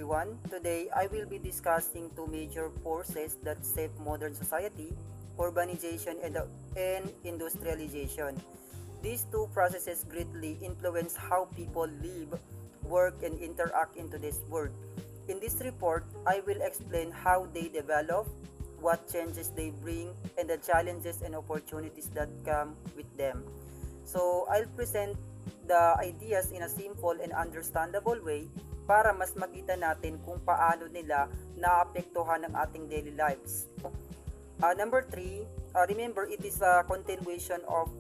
everyone. Today, I will be discussing two major forces that shape modern society, urbanization and industrialization. These two processes greatly influence how people live, work, and interact in today's world. In this report, I will explain how they develop, what changes they bring, and the challenges and opportunities that come with them. So, I'll present the ideas in a simple and understandable way para mas makita natin kung paano nila naapektuhan ang ating daily lives. Number three, remember it is a continuation of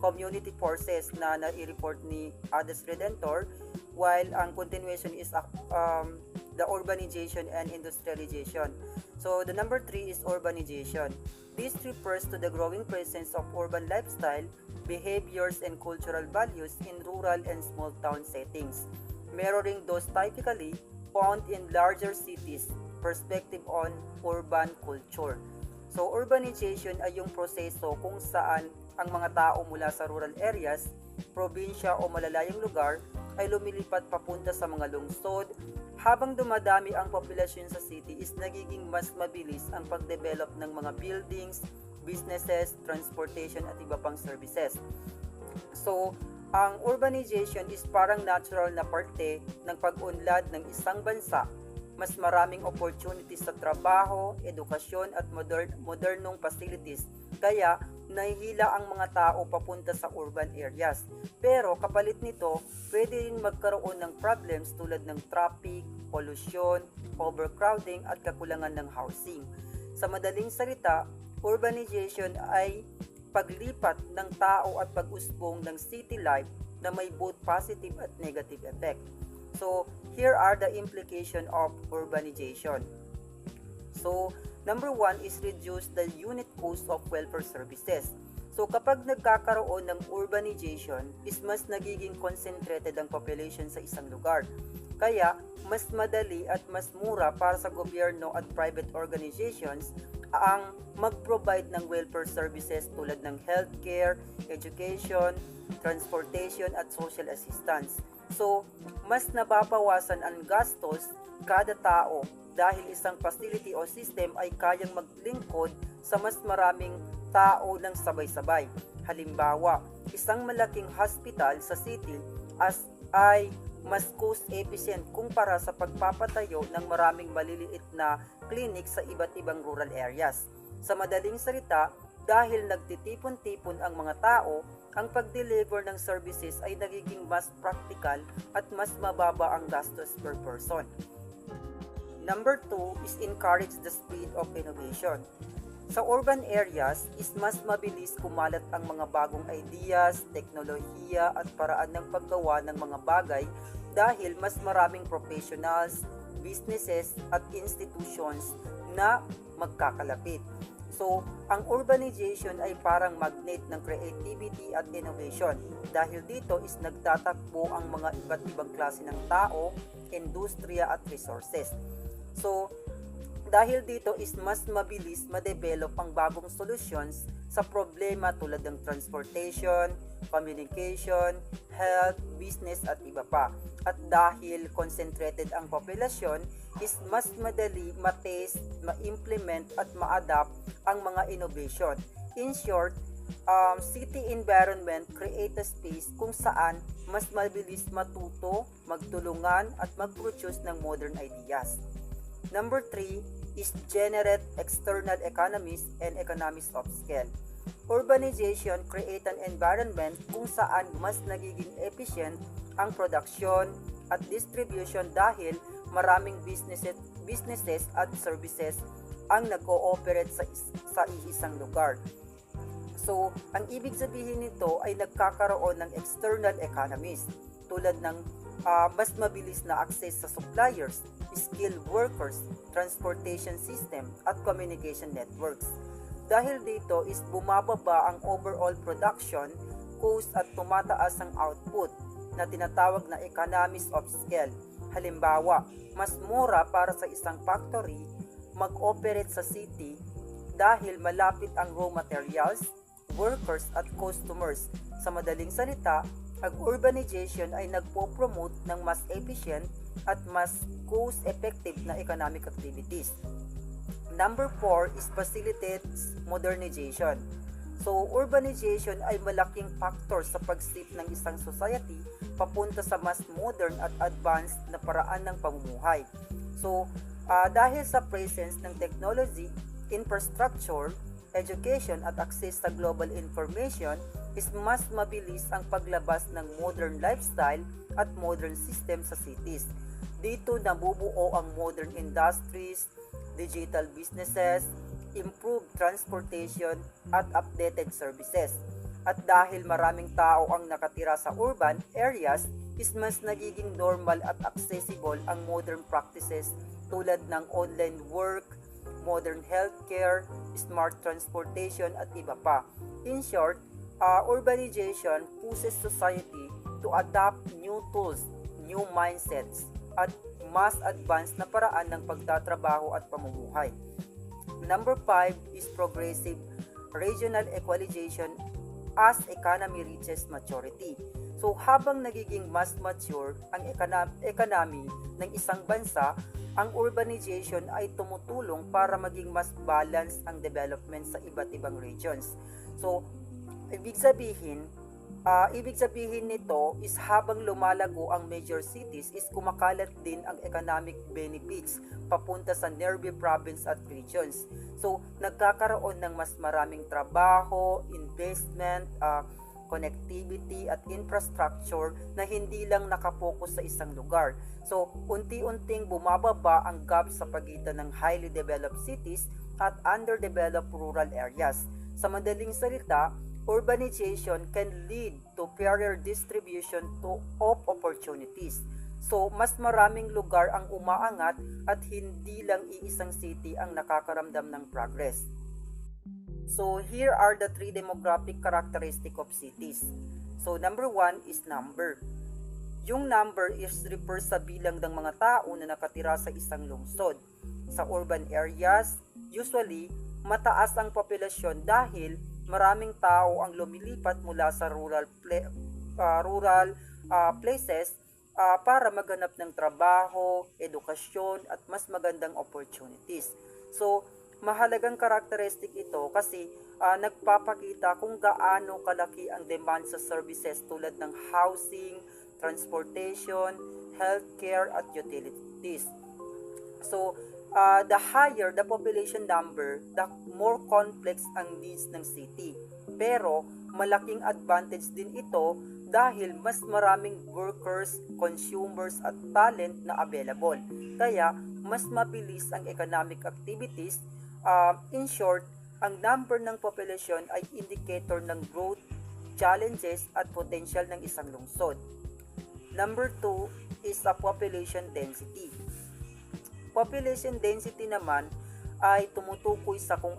community forces na nai-report ni Adas Redentor, while ang continuation is the urbanization and industrialization. So the number three is urbanization. This refers to the growing presence of urban lifestyle, behaviors, and cultural values in rural and small town settings, mirroring those typically found in larger cities. Perspective on urban culture. So urbanization ay yung proseso kung saan ang mga tao mula sa rural areas, probinsya o malalayong lugar ay lumilipat papunta sa mga lungsod. Habang dumadami ang populasyon sa city is nagiging mas mabilis ang pagdevelop ng mga buildings, businesses, transportation at iba pang services. So, ang urbanization is parang natural na parte ng pag-unlad ng isang bansa. Mas maraming opportunities sa trabaho, edukasyon at modernong facilities. Kaya, nahihila ang mga tao papunta sa urban areas. Pero kapalit nito, pwede rin magkaroon ng problems tulad ng traffic, pollution, overcrowding at kakulangan ng housing. Sa madaling salita, urbanization ay paglipat ng tao at pag-usbong ng city life na may both positive at negative effect. So, here are the implication of urbanization. So, number one is reduce the unit cost of welfare services. So, kapag nagkakaroon ng urbanization, is mas nagiging concentrated ang population sa isang lugar. Kaya, mas madali at mas mura para sa gobyerno at private organizations ang mag-provide ng welfare services tulad ng healthcare, education, transportation at social assistance. So, mas nababawasan ang gastos kada tao dahil isang facility o system ay kayang maglingkod sa mas maraming tao ng sabay-sabay. Halimbawa, isang malaking hospital sa city ay mas cost efficient kumpara sa pagpapatayo ng maraming maliliit na clinic sa iba't ibang rural areas. Sa madaling salita, dahil nagtitipon-tipon ang mga tao, ang pag-deliver ng services ay nagiging mas practical at mas mababa ang gastos per person. Number 2 is encourage the speed of innovation. Sa urban areas is mas mabilis kumalat ang mga bagong ideas, teknolohiya at paraan ng paggawa ng mga bagay dahil mas maraming professionals, businesses at institutions na magkakalapit. So, ang urbanization ay parang magnet ng creativity at innovation. Dahil dito is nagtatakbo ang mga iba't ibang klase ng tao, industriya at resources. So, dahil dito is mas mabilis ma-develop ang bagong solutions sa problema tulad ng transportation, communication, health, business at iba pa. At dahil concentrated ang populasyon, is mas madali ma-test, ma-implement at ma-adapt ang mga innovation. In short, city environment create a space kung saan mas mabilis matuto, magtulungan at mag-produce ng modern ideas. Number 3 is generate external economies and economies of scale. Urbanization create an environment kung saan mas nagiging efficient ang production at distribution dahil maraming businesses at services ang nag-ooperate sa isang lugar. So, ang ibig sabihin nito ay nagkakaroon ng external economies tulad ng mas mabilis na access sa suppliers, skilled workers, transportation system at communication networks. Dahil dito is bumababa ang overall production cost at tumataas ang output na tinatawag na economies of scale. Halimbawa, mas mura para sa isang factory mag-operate sa city dahil malapit ang raw materials, workers at customers. Sa madaling salita, ang urbanization ay nagpo-promote ng mas efficient, at mas cost-effective na economic activities. Number 4 is facilitates modernization. So, urbanization ay malaking factor sa pag-shift ng isang society papunta sa mas modern at advanced na paraan ng pamumuhay. So, dahil sa presence ng technology, infrastructure, education at access sa global information, is mas mabilis ang paglabas ng modern lifestyle at modern system sa cities. Dito nabubuo ang modern industries, digital businesses, improved transportation at updated services. At dahil maraming tao ang nakatira sa urban areas, is mas nagiging normal at accessible ang modern practices tulad ng online work, modern healthcare, smart transportation at iba pa. In short, urbanization pushes society to adopt new tools, new mindsets, at mas advanced na paraan ng pagtatrabaho at pamumuhay. Number 5 is progressive regional equalization as economy reaches maturity. So habang nagiging mas mature ang economy ng isang bansa, ang urbanization ay tumutulong para maging mas balanced ang development sa iba't ibang regions. So ibig sabihin nito is habang lumalago ang major cities is kumakalat din ang economic benefits papunta sa nearby province at regions. So, nagkakaroon ng mas maraming trabaho, investment, connectivity at infrastructure na hindi lang nakapokus sa isang lugar. So, unti-unting bumababa ang gap sa pagitan ng highly developed cities at underdeveloped rural areas. Sa madaling salita, urbanization can lead to fairer distribution of opportunities. So, mas maraming lugar ang umaangat at hindi lang iisang city ang nakakaramdam ng progress. So, here are the 3 demographic characteristics of cities. So, number 1 is number. Yung number is refers sa bilang ng mga tao na nakatira sa isang lungsod. Sa urban areas, usually, mataas ang populasyon dahil maraming tao ang lumilipat mula sa rural places para maghanap ng trabaho, edukasyon at mas magandang opportunities. So, mahalagang karakteristik ito kasi nagpapakita kung gaano kalaki ang demand sa services tulad ng housing, transportation, healthcare at utilities. So, the higher the population number, the more complex ang needs ng city. Pero, malaking advantage din ito dahil mas maraming workers, consumers at talent na available. Kaya, mas mabilis ang economic activities. In short, ang number ng population ay indicator ng growth, challenges at potential ng isang lungsod. Number 2 is a population density. Population density naman ay tumutukoy sa kung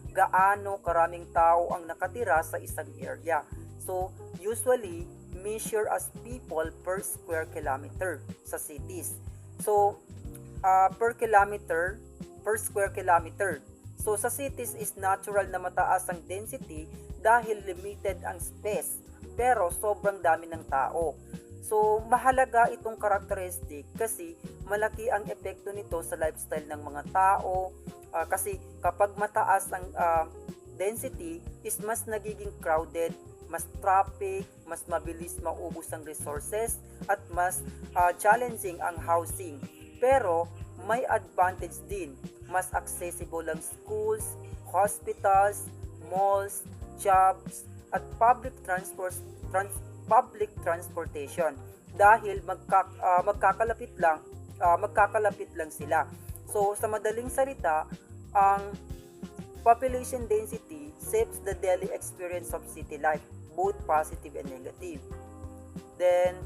gaano karaming tao ang nakatira sa isang area. So, usually measure as people per square kilometer sa cities. So, per square kilometer. So, sa cities is natural na mataas ang density dahil limited ang space, pero sobrang dami ng tao. So, mahalaga itong characteristic kasi malaki ang epekto nito sa lifestyle ng mga tao. Kasi kapag mataas ang density, is mas nagiging crowded, mas traffic, mas mabilis maubos ang resources, at mas challenging ang housing. Pero, may advantage din. Mas accessible ang schools, hospitals, malls, jobs, at public transportation dahil magkakalapit lang sila. So sa madaling salita, ang population density shapes the daily experience of city life, both positive and negative. Then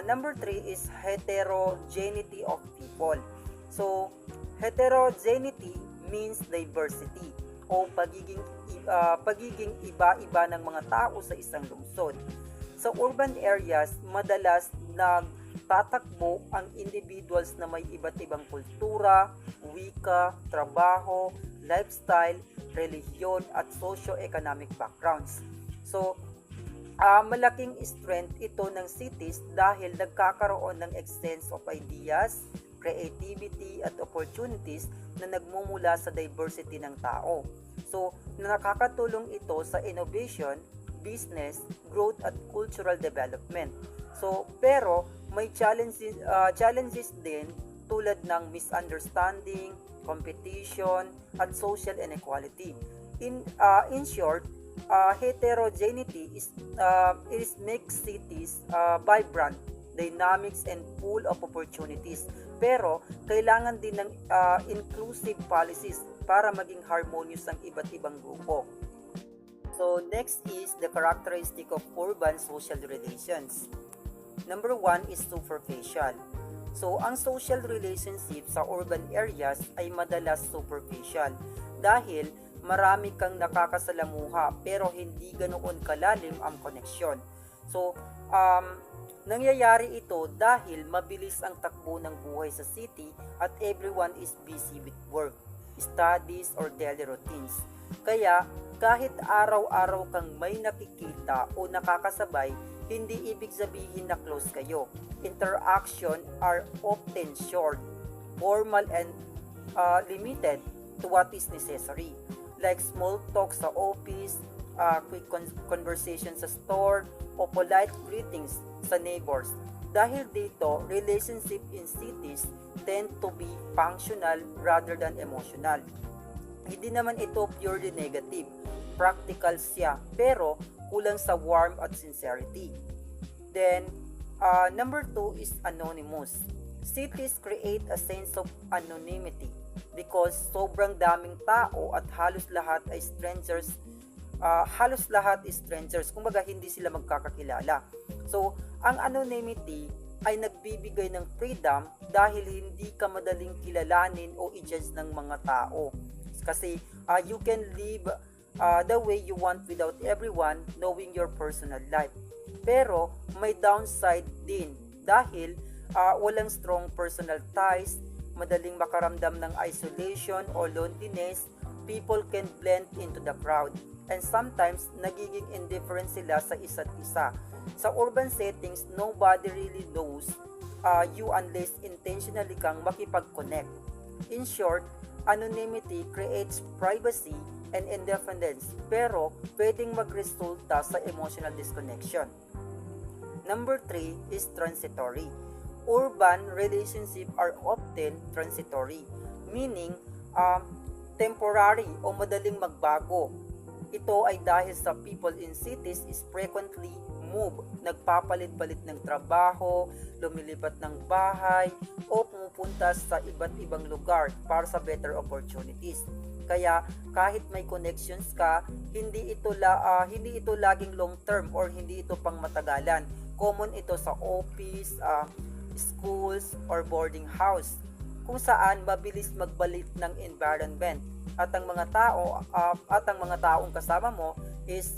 number 3 is heterogeneity of people. So heterogeneity means diversity o pagiging iba-iba ng mga tao sa isang lungsod. Sa urban areas, madalas nagtatakbo ang individuals na may iba't ibang kultura, wika, trabaho, lifestyle, relihiyon at socio-economic backgrounds. So, Malaking strength ito ng cities dahil nagkakaroon ng exchange of ideas, creativity at opportunities na nagmumula sa diversity ng tao. So, nakakatulong ito sa innovation, business, growth at cultural development. So, pero may challenges din tulad ng misunderstanding, competition, at social inequality. In short, heterogeneity is makes cities vibrant, dynamics, and full of opportunities. Pero kailangan din ng inclusive policies para maging harmonious ang iba't ibang grupo. So next is the characteristic of urban social relations. Number one is superficial. So ang social relationship sa urban areas ay madalas superficial dahil marami kang nakakasalamuha pero hindi ganoon kalalim ang koneksyon. So, nangyayari ito dahil mabilis ang takbo ng buhay sa city at everyone is busy with work, studies, or daily routines. Kaya, kahit araw-araw kang may nakikita o nakakasabay, hindi ibig sabihin na close kayo. Interaction are often short, formal, and limited to what is necessary. Like small talk sa office, quick conversation sa store, o polite greetings sa neighbors. Dahil dito, relationship in cities tend to be functional rather than emotional. Hindi naman ito purely negative, practical siya, pero kulang sa warmth at sincerity. Then, number two is anonymous. Cities create a sense of anonymity because sobrang daming tao at halos lahat is strangers. Kumbaga hindi sila magkakakilala. So, ang anonymity ay nagbibigay ng freedom dahil hindi ka madaling kilalanin o i-judge ng mga tao. Kasi you can live the way you want without everyone knowing your personal life. Pero may downside din dahil walang strong personal ties, madaling makaramdam ng isolation o loneliness, people can blend into the crowd, and sometimes nagiging indifferent sila sa isa't isa. Sa urban settings, nobody really knows you unless intentionally kang makipag-connect. In short, anonymity creates privacy and independence, pero pwedeng magresulta sa emotional disconnection. Number 3 is transitory. Urban relationships are often transitory, meaning temporary o madaling magbago. Ito ay dahil sa people in cities is frequently move, nagpapalit-palit ng trabaho, lumilipat ng bahay, o pumupunta sa iba't ibang lugar para sa better opportunities. Kaya kahit may connections ka, hindi ito laging long term or hindi ito pang matagalan. Common ito sa office, schools, or boarding house, kung saan mabilis magbalit ng environment at ang mga taong kasama mo is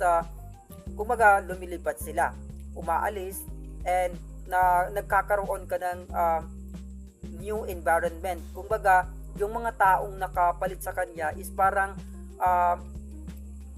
kumaga lumilipat sila, umaalis, and nagkakaroon ka ng new environment. Kumbaga yung mga taong nakapalit sa kanya is parang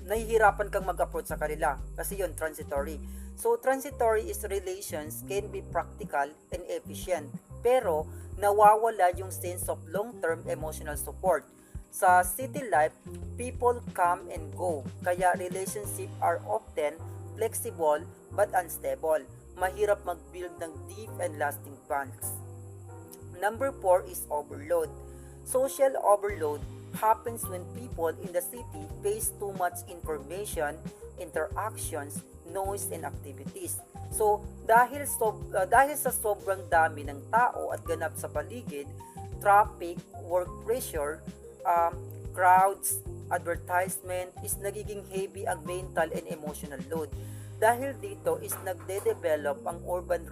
nahihirapan kang mag-approach sa kanila kasi yun transitory. So, transitory is relations can be practical and efficient, pero nawawala yung sense of long-term emotional support. Sa city life, people come and go, kaya relationships are often flexible but unstable. Mahirap mag-build ng deep and lasting bonds. Number 4 is overload. Social overload happens when people in the city face too much information, interactions, noise, and activities. So, dahil sa sobrang dami ng tao at ganap sa paligid, traffic, work pressure, crowds, advertisement, is nagiging heavy ang mental and emotional load. Dahil dito is nagde-develop ang urban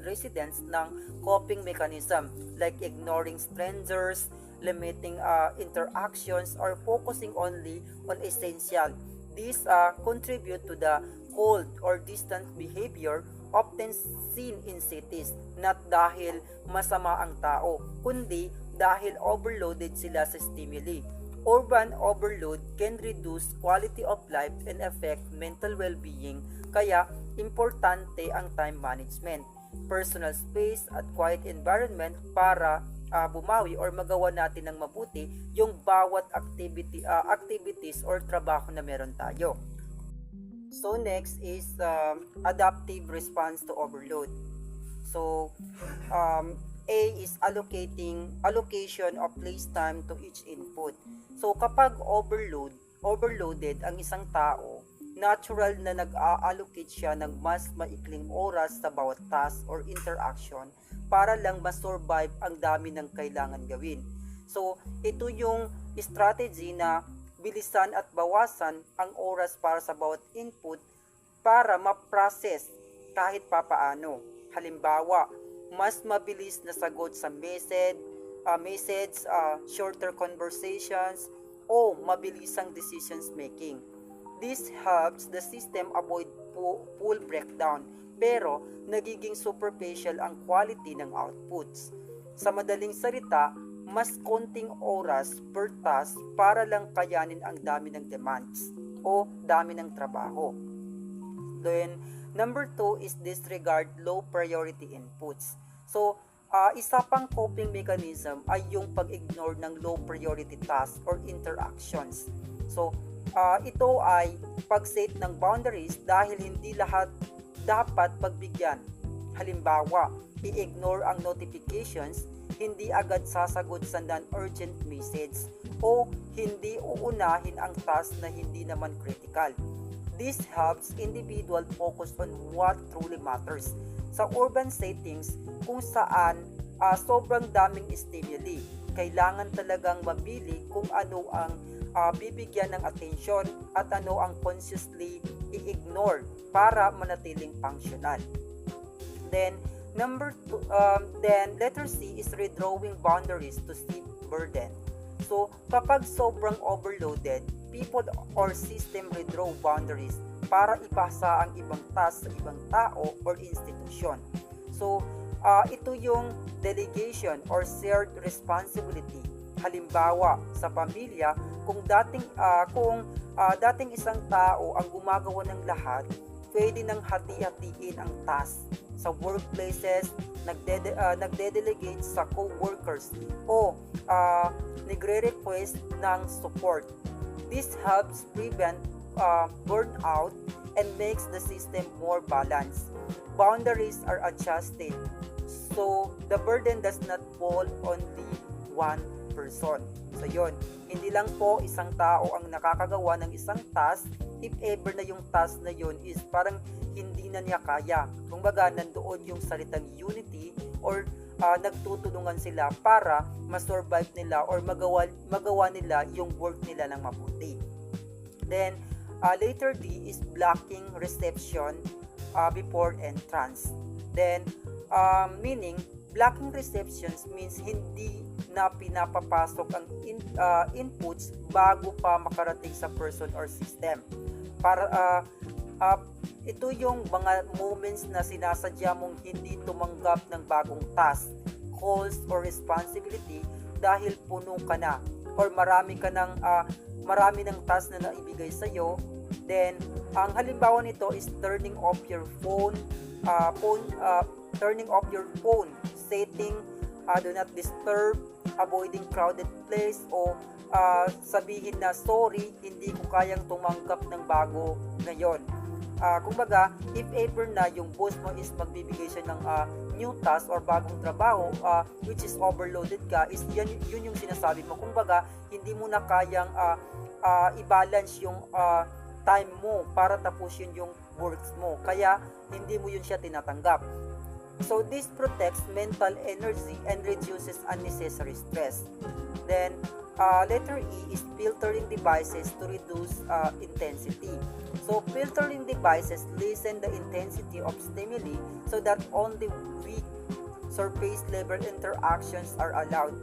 residents ng coping mechanism like ignoring strangers, limiting interactions, or focusing only on essential. These contribute to the cold or distant behavior often seen in cities, not dahil masama ang tao, kundi dahil overloaded sila sa stimuli. Urban overload can reduce quality of life and affect mental well-being, kaya importante ang time management, personal space at quiet environment para bumawi or magawa natin ng mabuti yung bawat activities or trabaho na meron tayo. So next is adaptive response to overload. So A is allocation of place time to each input. So kapag overloaded ang isang tao, natural na nag-a-allocate siya ng mas maikling oras sa bawat task or interaction para lang ma-survive ang dami ng kailangan gawin. So ito yung strategy na bilisan at bawasan ang oras para sa bawat input para ma-process kahit papaano. Halimbawa, mas mabilis na sagot sa message, shorter conversations, o mabilisang decisions making. This helps the system avoid full breakdown, pero nagiging superficial ang quality ng outputs. Sa madaling salita, mas konting oras per task para lang kayanin ang dami ng demands o dami ng trabaho. Then, number 2 is disregard low priority inputs. So, isa pang coping mechanism ay yung pag-ignore ng low priority tasks or interactions. So, ito ay pag-set ng boundaries dahil hindi lahat dapat pagbigyan. Halimbawa, i-ignore ang notifications, hindi agad sasagot sa non-urgent message, o hindi uunahin ang task na hindi naman critical. This helps individual focus on what truly matters. Sa urban settings kung saan sobrang daming stimuli, kailangan talagang mabili kung ano ang bibigyan ng atensyon at ano ang consciously i-ignore para manatiling functional. Then, letter C is redrawing boundaries to save burden. So, kapag sobrang overloaded, people or system redraw boundaries para ipasa ang ibang task sa ibang tao or institusyon. So, ito yung delegation or shared responsibility. Halimbawa, sa pamilya, kung dating isang tao ang gumagawa ng lahat, pwede nang hati-hatiin ang task. Sa workplaces, nagde-delegate sa co-workers o nagre-request ng support. This helps prevent burnout and makes the system more balanced. Boundaries are adjusted, so the burden does not fall only one person. So yun, hindi lang po isang tao ang nakakagawa ng isang task if ever na yung task na yun is parang hindi na niya kaya. Kung baga, nandoon yung salitang unity or nagtutulungan sila para ma-survive nila or magawa nila yung work nila ng mabuti. Then, letter D is blocking reception before entrance. Then, meaning, blocking receptions means hindi na pinapapasok ang inputs bago pa makarating sa person or system. Para ito yung mga moments na sinasadya mong hindi tumanggap ng bagong task, calls or responsibility dahil puno ka na or marami ng task na naibigay sa iyo. Then ang halimbawa nito is turning off your phone, setting do not disturb, avoiding crowded place, o sabihin na sorry, hindi ko kayang tumanggap ng bago ngayon. Kumbaga, if ever na yung boss mo is magbibigay siya ng new task or bagong trabaho which is overloaded ka, is yun yung sinasabi mo. Kumbaga, hindi mo na kayang i-balance yung time mo para tapusin yung works mo. Kaya, hindi mo yun siya tinatanggap. So, this protects mental energy and reduces unnecessary stress. Then, letter E is filtering devices to reduce intensity. So, filtering devices lessen the intensity of stimuli so that only weak surface level interactions are allowed.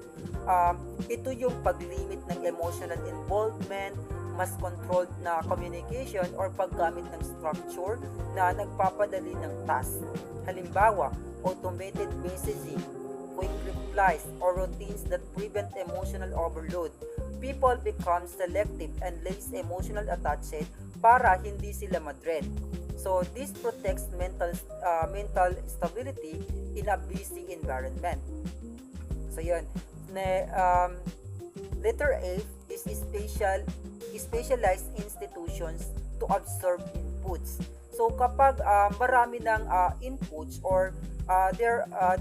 Ito yung paglimit ng emotional involvement, mas controlled na communication or paggamit ng structure na nagpapadali ng task. Halimbawa, automated messaging, quick replies, or routines that prevent emotional overload. people become selective and less emotional attached para hindi sila madread. So this protects mental stability in a busy environment. So yun. Letter A is specialized institutions to absorb inputs. So kapag marami ng inputs or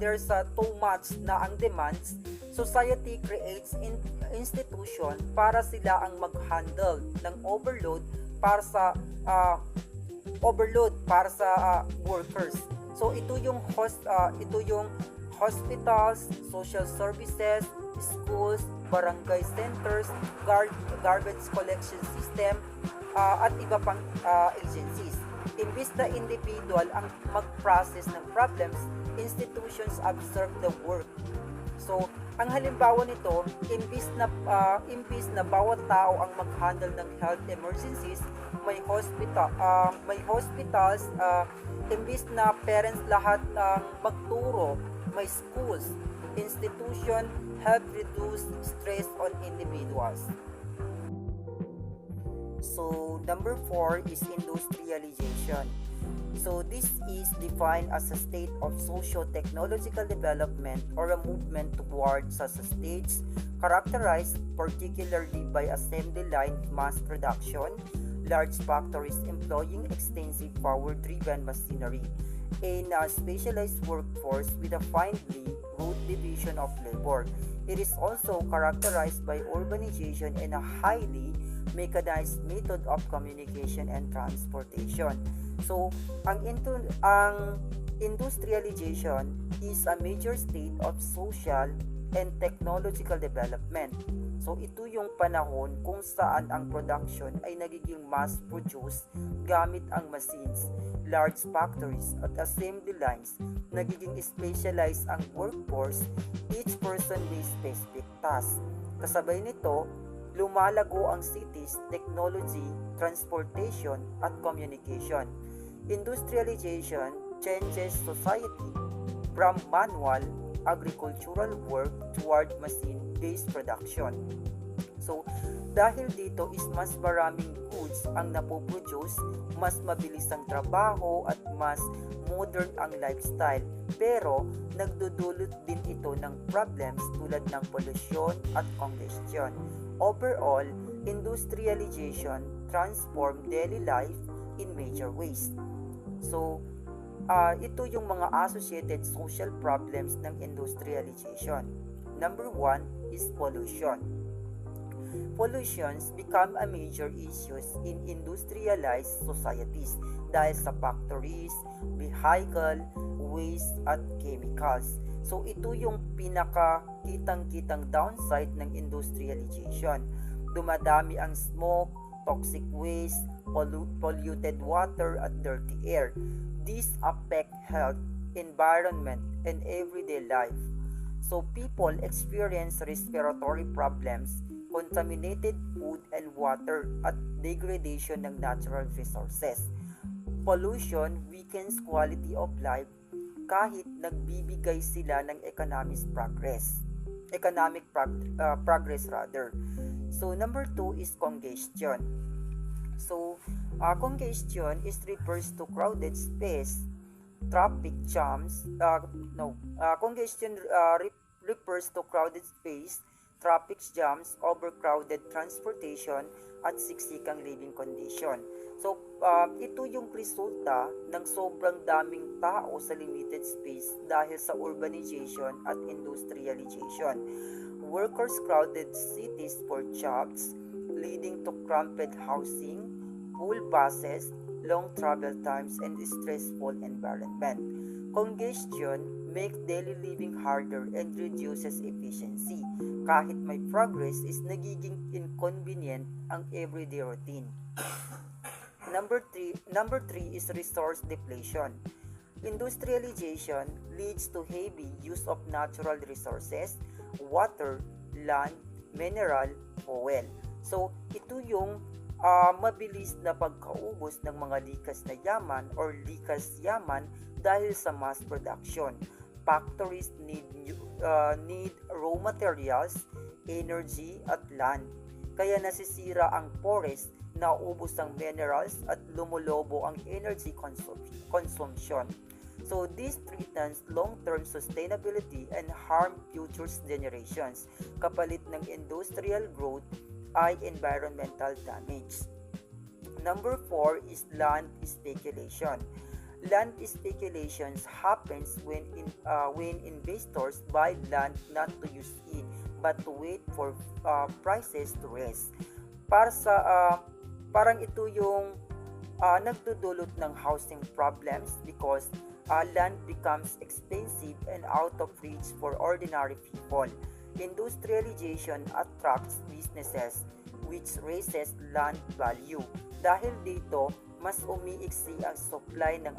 there's too much na ang demands, society creates institution para sila ang mag-handle ng overload para sa workers. So ito yung hospitals, social services, schools, barangay centers, garbage collection system, at iba pang agencies. Imbis na individual ang mag-process ng problems, institutions absorb the work. So, ang halimbawa nito, imbis na bawat tao ang mag-handle ng health emergencies, may hospitals, imbis na parents lahat magturo, may schools, institution help reduce stress on individuals. So, number 4 is industrialization. So, this is defined as a state of socio-technological development or a movement towards a stage characterized particularly by assembly line mass production, large factories employing extensive power-driven machinery, and a specialized workforce with a finely root division of labor. It is also characterized by urbanization and a highly mechanized method of communication and transportation. So, ang industrialization is a major state of social and technological development. So, ito yung panahon kung saan ang production ay nagiging mass-produced gamit ang machines, large factories at assembly lines, nagiging specialized ang workforce, each person may specific task. Kasabay nito, lumalago ang cities, technology, transportation at communication. Industrialization changes society from manual agricultural work toward machine-based production. So, dahil dito is mas maraming goods ang napoproduce, mas mabilis ang trabaho at mas modern ang lifestyle. Pero, nagdudulot din ito ng problems tulad ng pollution at congestion. Overall, industrialization transformed daily life in major ways. So, ito yung mga associated social problems ng industrialization. Number 1 is pollution. Pollutions become a major issues in industrialized societies dahil sa factories, vehicle, waste at chemicals. So ito yung pinaka-kitang-kitang downside ng industrialization. Dumadami ang smoke, toxic waste, polluted water at dirty air. These affect health, environment, and everyday life. So people experience respiratory problems, contaminated food and water, at degradation ng natural resources. Pollution weakens quality of life kahit nagbibigay sila ng economic progress rather. So number 2 is congestion. So congestion refers to crowded space, traffic jams. Congestion refers to crowded space, traffic jams, overcrowded transportation, at siksikang living condition. So, ito yung resulta ng sobrang daming tao sa limited space dahil sa urbanization at industrialization. Workers crowded cities for jobs, leading to cramped housing, full buses, long travel times, and stressful environment. Congestion makes daily living harder and reduces efficiency. Kahit may progress, is nagiging inconvenient ang everyday routine. Number 3 is resource depletion. Industrialization leads to heavy use of natural resources, water, land, mineral, fuel. So, ito yung mabilis na pagkaubos ng mga likas na yaman or likas yaman dahil sa mass production. Factories need raw materials, energy at land. kaya nasisira ang forest, naubos ang minerals at lumulobo ang energy consumption. So this threatens long-term sustainability and harm future generations. Kapalit ng industrial growth ay environmental damage. Number 4 is land speculation. Land speculations happens when investors buy land not to use it but to wait for prices to rise. Para sa parang ito yung nagdudulot ng housing problems because land becomes expensive and out of reach for ordinary people. Industrialization attracts businesses which raises land value. Dahil dito, mas umiiksi ang supply ng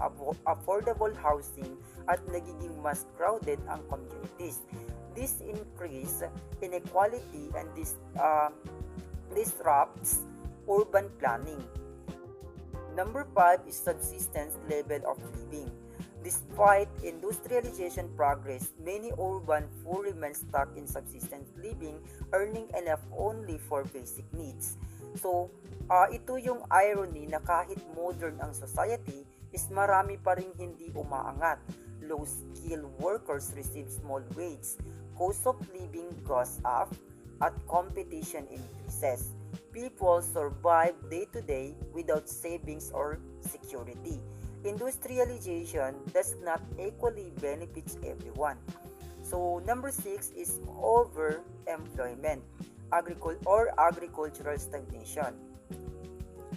affordable housing at nagiging mas crowded ang communities. This increase inequality and disrupts urban planning. Number 5 is subsistence level of living. Despite industrialization progress, many urban poor remain stuck in subsistence living, earning enough only for basic needs. So, ito yung irony na kahit modern ang society, is marami pa rin hindi umaangat. Low-skilled workers receive small wage, cost of living goes up, at competition increases. People survive day-to-day without savings or security. Industrialization does not equally benefit everyone. So, number 6 is overemployment or agricultural stagnation.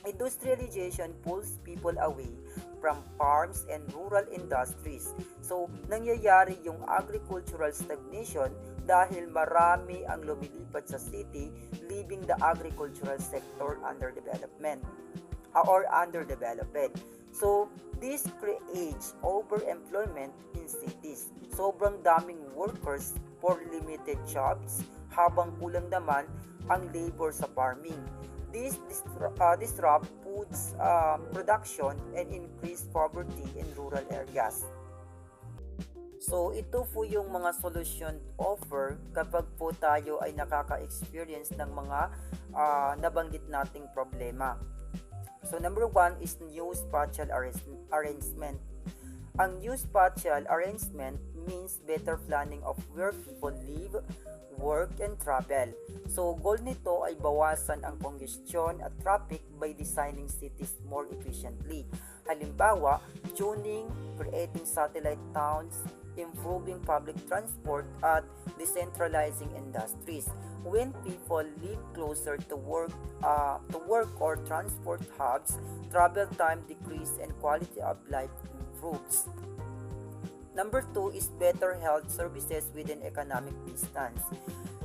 Industrialization pulls people away from farms and rural industries. So, nangyayari yung agricultural stagnation dahil marami ang lumilipat sa city, leaving the agricultural sector underdeveloped. So, this creates overemployment in cities. Sobrang daming workers for limited jobs habang kulang naman ang labor sa farming. This disrupt foods production and increase poverty in rural areas. So, ito po yung mga solution offer kapag po tayo ay nakaka-experience ng mga nabanggit nating problema. So, number 1 is new spatial arrangement. Ang new spatial arrangement means better planning of where people live, work, and travel. So, goal nito ay bawasan ang congestion at traffic by designing cities more efficiently. Halimbawa, tuning, creating satellite towns, improving public transport, at decentralizing industries. When people live closer to work or transport hubs, travel time decreases and quality of life improves. Number 2 is better health services within economic distance.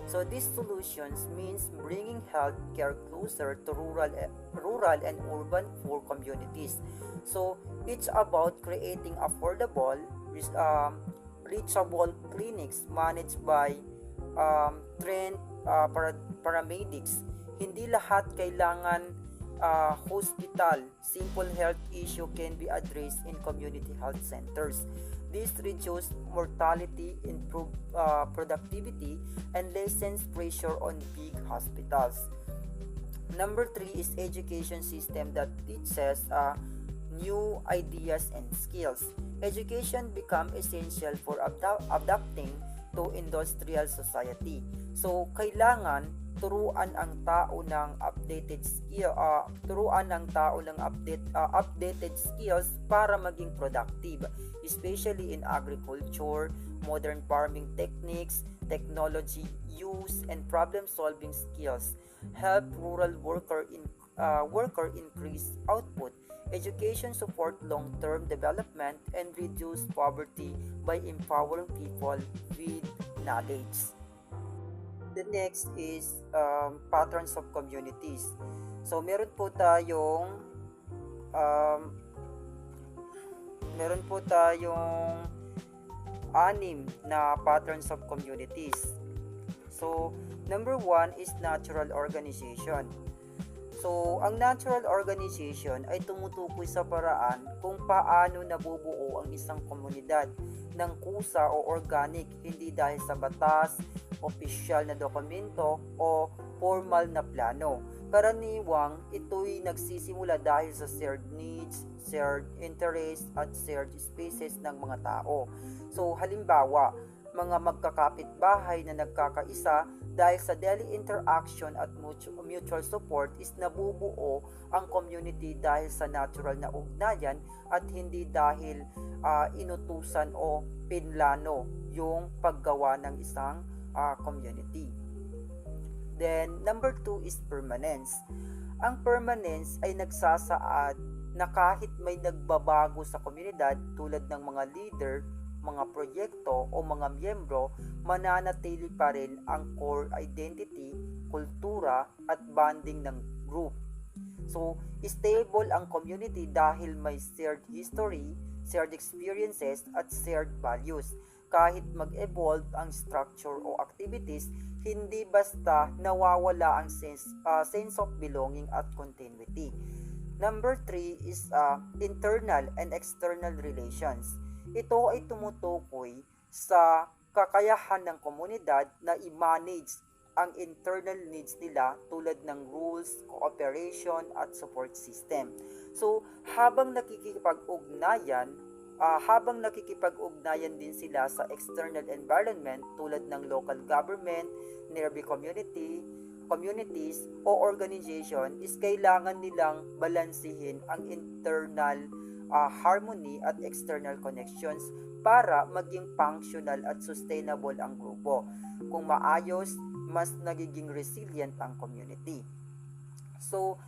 So these solutions means bringing health care closer to rural and urban poor communities. So it's about creating affordable, reachable clinics managed by trained paramedics. Hindi lahat kailangan hospital. Simple health issue can be addressed in community health centers. This reduces mortality, improve productivity, and lessens pressure on big hospitals. Number 3 is education system that teaches new ideas and skills. Education become essential for adapting to industrial society. So, kailangan turuan ang tao ng updated skills para maging productive, especially in agriculture, modern farming techniques, technology use, and problem-solving skills help rural worker increase output. Education support long-term development and reduce poverty by empowering people with knowledge. The next is patterns of communities. So meron po tayong anim na patterns of communities. So number 1 is natural organization. So, ang natural organization ay tumutukoy sa paraan kung paano nabubuo ang isang komunidad. ng kusa o organic, hindi dahil sa batas, opisyal na dokumento o formal na plano. Karaniwang ito'y nagsisimula dahil sa shared needs, shared interest at shared spaces ng mga tao. So halimbawa, mga magkakapit-bahay na nagkakaisa dahil sa daily interaction at mutual support is nabubuo ang community dahil sa natural na ugnayan at hindi dahil inutusan o pinlano yung paggawa ng isang community. Then, number 2 is permanence. Ang permanence ay nagsasaad na kahit may nagbabago sa komunidad tulad ng mga leader, mga proyekto o mga miyembro, mananatili pa rin ang core identity, kultura at bonding ng group. So, stable ang community dahil may shared history, shared experiences at shared values. Kahit mag-evolve ang structure o activities, hindi basta nawawala ang sense of belonging at continuity. Number 3 is internal and external relations. Ito ay tumutukoy sa kakayahan ng komunidad na i-manage ang internal needs nila tulad ng rules, cooperation at support system. So, habang nakikipag-ugnayan din sila sa external environment tulad ng local government, nearby communities o organization, is kailangan nilang balansihin ang internal harmony at external connections para maging functional at sustainable ang grupo. Kung maayos, mas nagiging resilient ang community. So,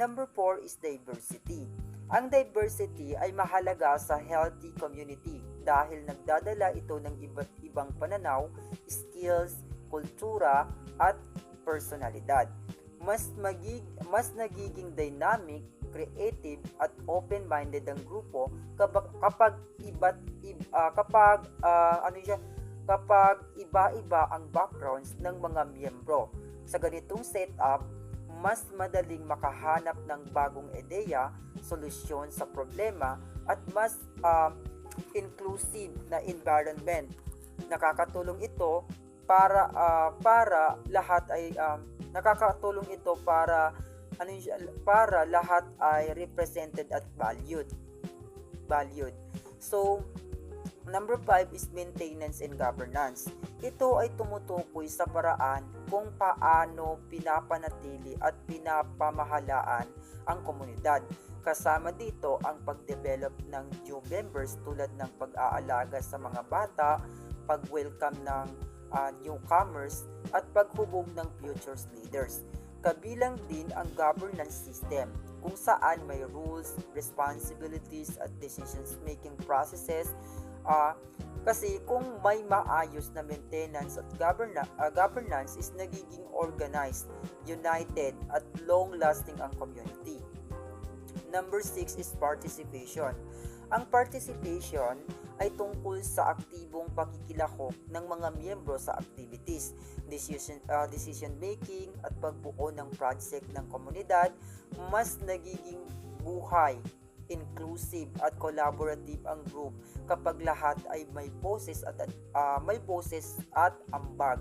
number 4 is diversity. Ang diversity ay mahalaga sa healthy community dahil nagdadala ito ng iba't ibang pananaw, skills, kultura at personalidad. Mas nagiging dynamic, creative at open-minded ang grupo kapag iba-iba ang backgrounds ng mga miyembro. Sa ganitong setup, mas madaling makahanap ng bagong ideya, solusyon sa problema at mas inclusive na environment. Nakakatulong ito para lahat ay represented at valued. So, number 5 is maintenance and governance. Ito ay tumutukoy sa paraan kung paano pinapanatili at pinapamahalaan ang komunidad. Kasama dito ang pag-develop ng new members tulad ng pag-aalaga sa mga bata, pag-welcome ng newcomers at paghubog ng future leaders. Kabilang din ang governance system kung saan may rules, responsibilities at decision-making processes. Kasi kung may maayos na maintenance at governance is nagiging organized, united at long-lasting ang community. Number 6 is participation. Ang participation ay tungkol sa aktibong pakikilahok ng mga miyembro sa activities, decision making at pagbuo ng project ng komunidad. Mas nagiging buhay, inclusive at collaborative ang group kapag lahat ay may boses at ambag.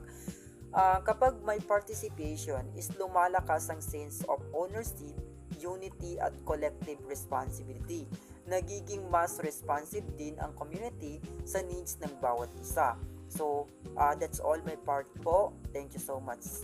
Kapag may participation is lumalakas ang sense of ownership, unity at collective responsibility. Nagiging mas responsive din ang community sa needs ng bawat isa. So, that's all my part po. Thank you so much.